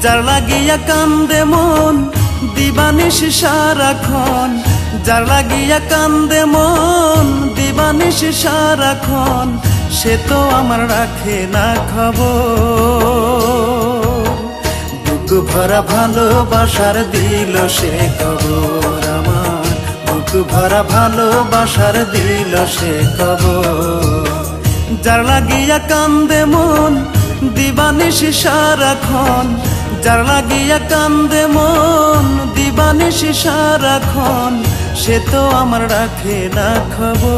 যার লাগিয়া কান্দে মন দিবানিশি সারাক্ষণ, যার লাগিয়া কান্দে মন দিবানিশি সারাক্ষণ, সে তো আমার রাখে না খবর। বুক ভরা ভালোবাসার দিল সে খবর আমার, বুক ভরা ভালোবাসার দিল সে খবর। যার লাগিয়া কান্দে মন দিবানিশি সারাক্ষণ, যার লাগিয়া কান্দে মন দিবানিশি সারাক্ষণ, সে তো আমার রাখে না খবর।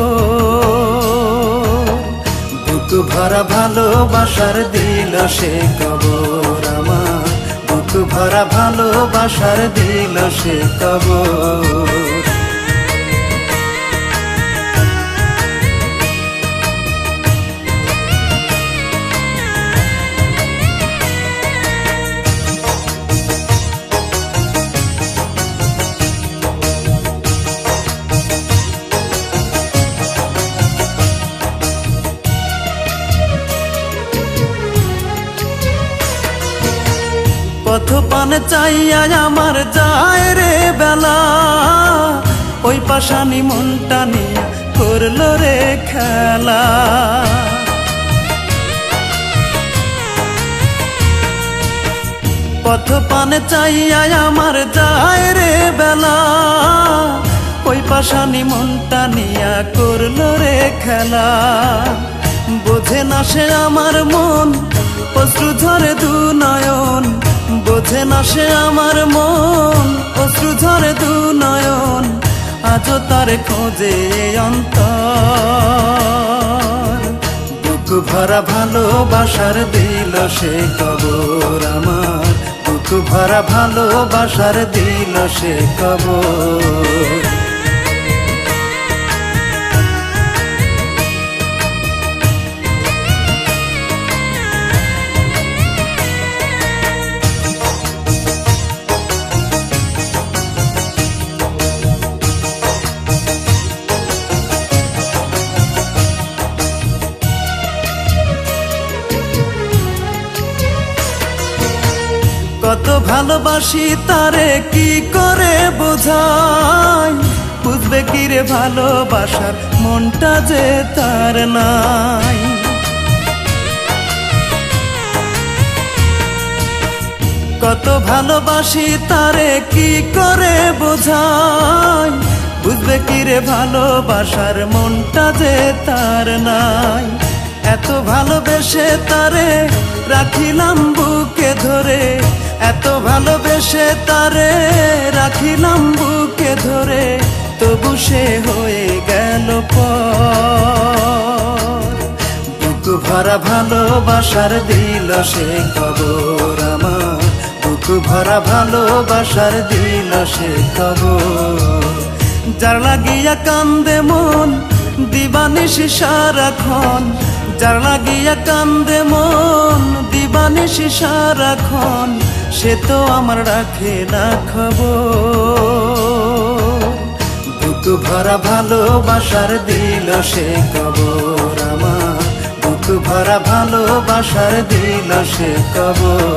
বুক ভরা ভালোবাসার দিল সে খবর আমার, বুক ভরা ভালোবাসার দিল সে খবর। পথ পানে চাইয়া আমার যায় রে বেলা, ওই পাশানি মনটা নিয়ে করলো রে খেলা। পথ পানে চাইয়া আমার যায় রে বেলা, ওই পাশানি মনটা নিয়ে করলো রে খেলা। বোঝে না সে আমার মন অশ্রু ঝরে দু নয়ন, বোঝে না সে আমার মন অশ্রু ঝরে দু নয়ন, আজও তার খোঁজে অন্তর। বুক ভরা ভালোবাসার দিল সে খবর আমার, বুক ভরা ভালোবাসার দিল সে খবর। কত ভালোবাসি তারে কি করে বোঝাই, বুঝবে কি রে ভালোবাসার মনটা যে তার নাই। কত ভালোবাসি তারে কি করে বোঝাই, বুঝবে কি রে ভালোবাসার মনটা যে তার নাই। এত ভালোবেসে তারে রাখিলাম বুকে ধরে, এত ভালোবেসে তারে রাখিলাম বুকে ধরে, তবু সে হয়ে গেল পর। বুক ভরা ভালোবাসার দিল সে খবর আমার, বুক ভরা ভালোবাসার দিল সে খবর। যার লাগিয়া কান্দে মন দিবানিশি সারাক্ষণ, যার লাগিয়া কান্দে মন দিবানিশি সারাক্ষণ, সে তো আমার রাখে না খবর। বুক ভরা ভালোবাসার দিল সে খবর আমার, বুক ভরা ভালোবাসার দিল সে খবর।